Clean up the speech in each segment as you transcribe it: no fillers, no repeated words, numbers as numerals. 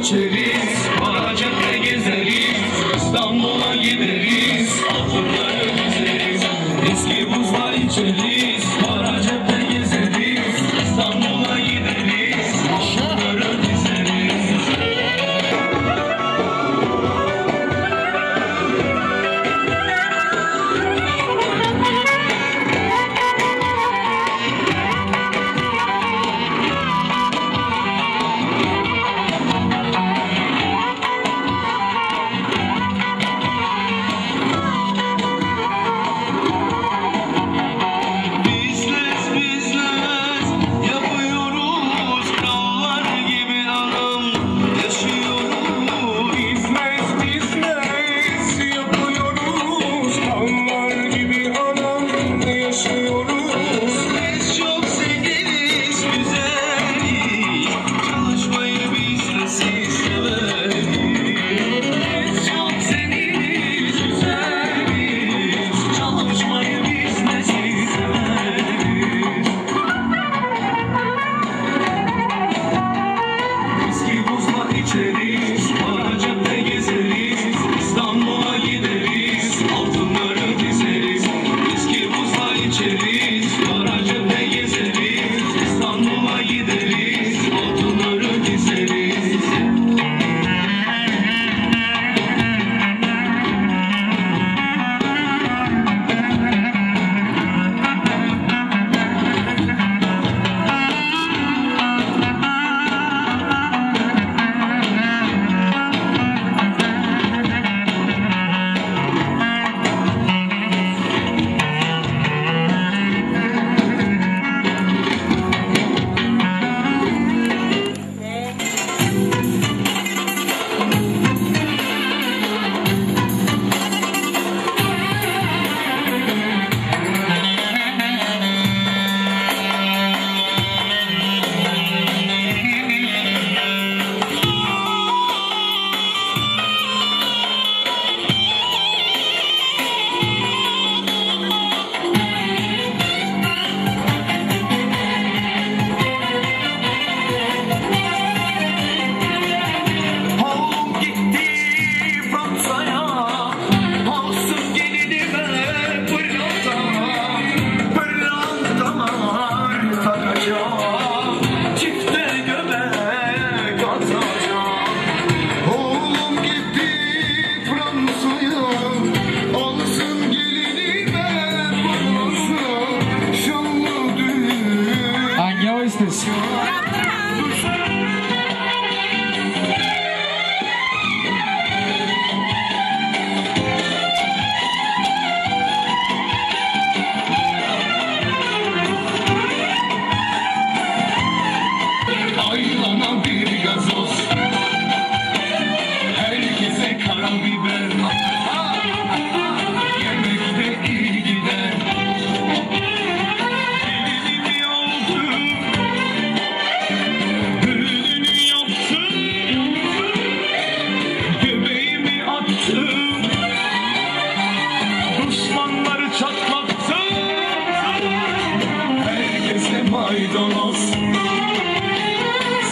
içeriz, Baracak'ta gezeriz, İstanbul'a gideriz, altınları dizeriz. Eski buzlar içeriz, Baracak'ta gezeriz, İstanbul'a gideriz, altınları dizeriz.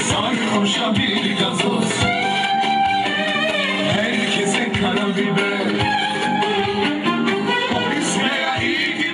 Sarhoşa bir gazoz, herkese karabiber. Polis veya iyi gider.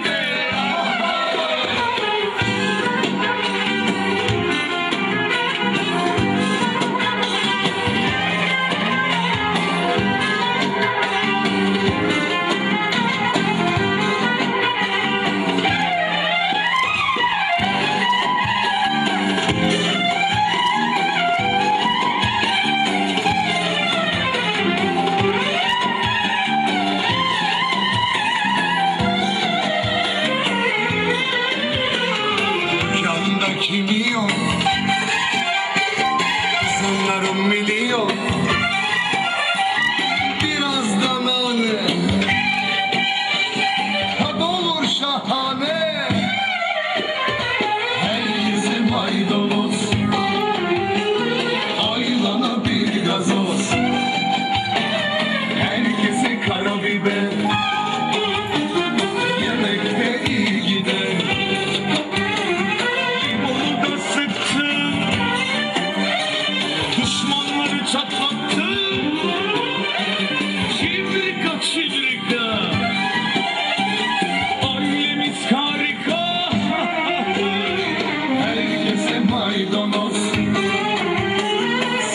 bir donos,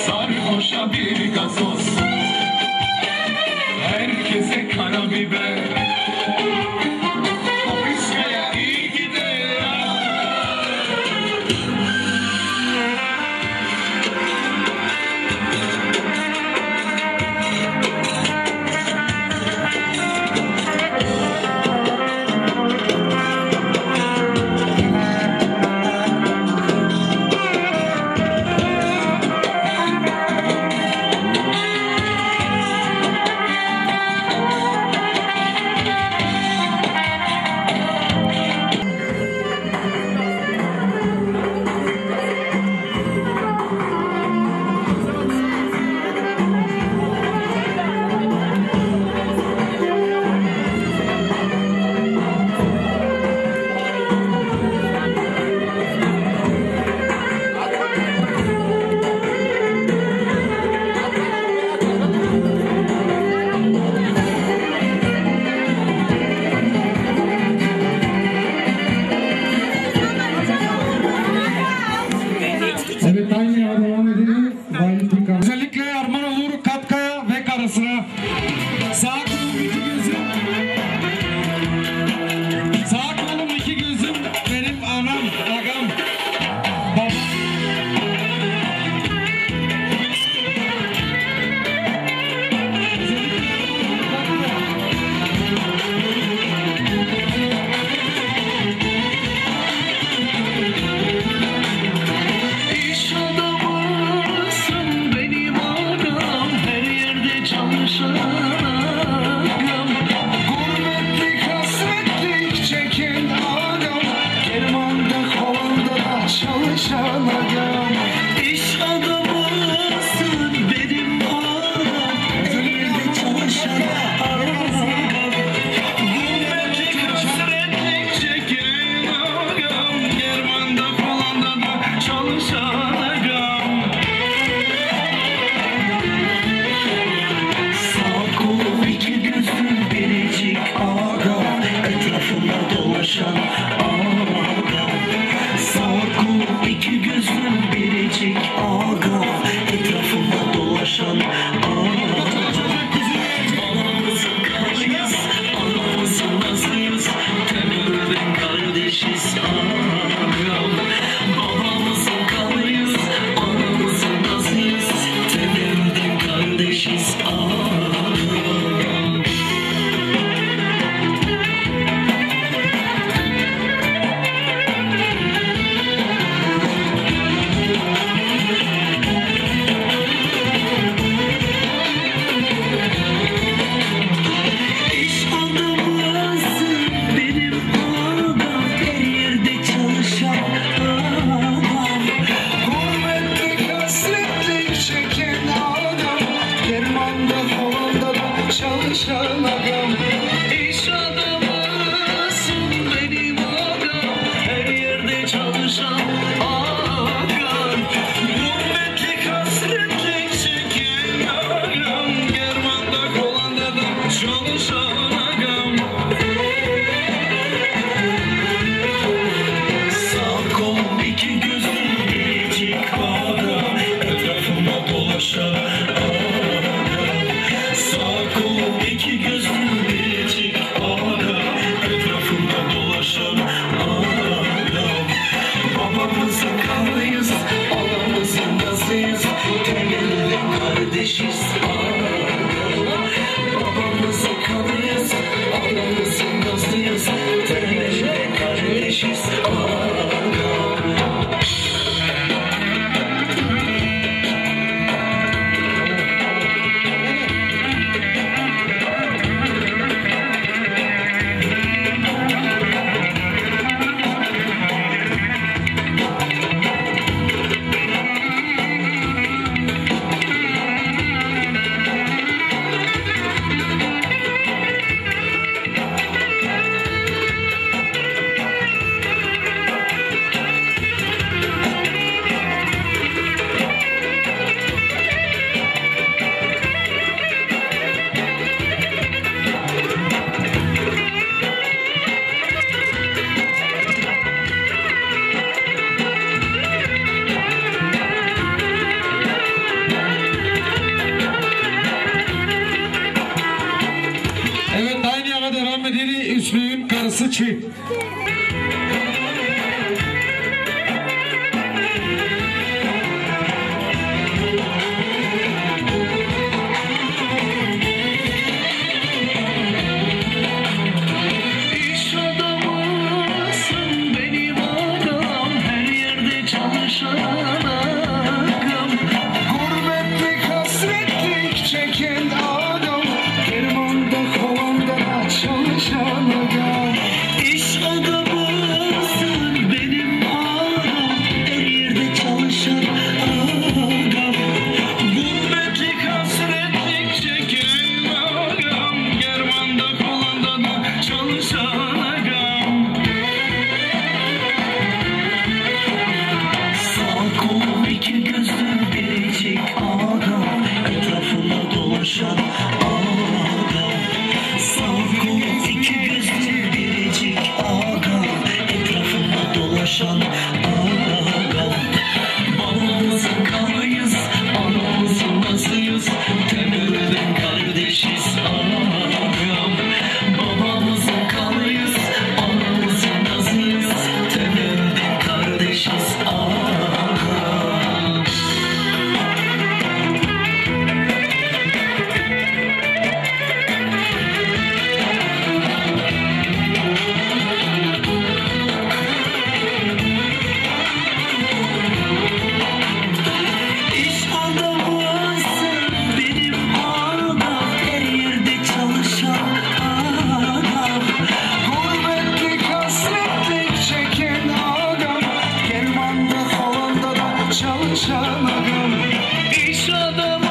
sarhoşa bir gazoz, herkese karabiber. Ofiskaya iyi gider. Evet, aynı yere devam edelim. Özellikle Arman Olur, Katkaya ve karısına. Sağ kolum iki gözüm. Sağ kolum iki gözüm. Benim anam, agam, babam. İş adamısın benim adam, her yerde çalışan agam. Gurbetlik, hasretlik çeken agam. Kermanda, kolunda da çalışan agam. İş adamısın benim adam, her yerde çalışan agam. Gurbetlik, hasretlik çeken agam, Germanda falan da çalışan agam. Sağ kolum iki gözüm biricik agam, etrafında dolaşan agam. Sağ kolum iki gözüm biricik agam, etrafında dolaşan agam. Anamızın kanıyız, anamızın nazıyız, temelden kardeşiz agam. Babamızın kanıyız, anamızın nazıyız, temelden kardeşiz agam. İş adamısın benim adam, her yerde çalışan adam. Gurbetlik, hasretlik çeken agam. Kermanda, kolunda da çalışan agam. İş adamısın benim adam, her yerde çalışan agam. Gurbetlik, hasretlik çeken agam, Germanda kolanda da çalışan agam. Sağ kolum iki gözüm biricik agam, etrafıma dolaşan agam. Sağ kolum iki gözüm biricik agam, etrafımda dolaşan agam. Babamızın kanıyız, anamızın nazıyız, temelden kardeşiz agam. Babamızın kanıyız, anamızın nazıyız, temelden kardeşiz agam. çalışan adam, iş adamı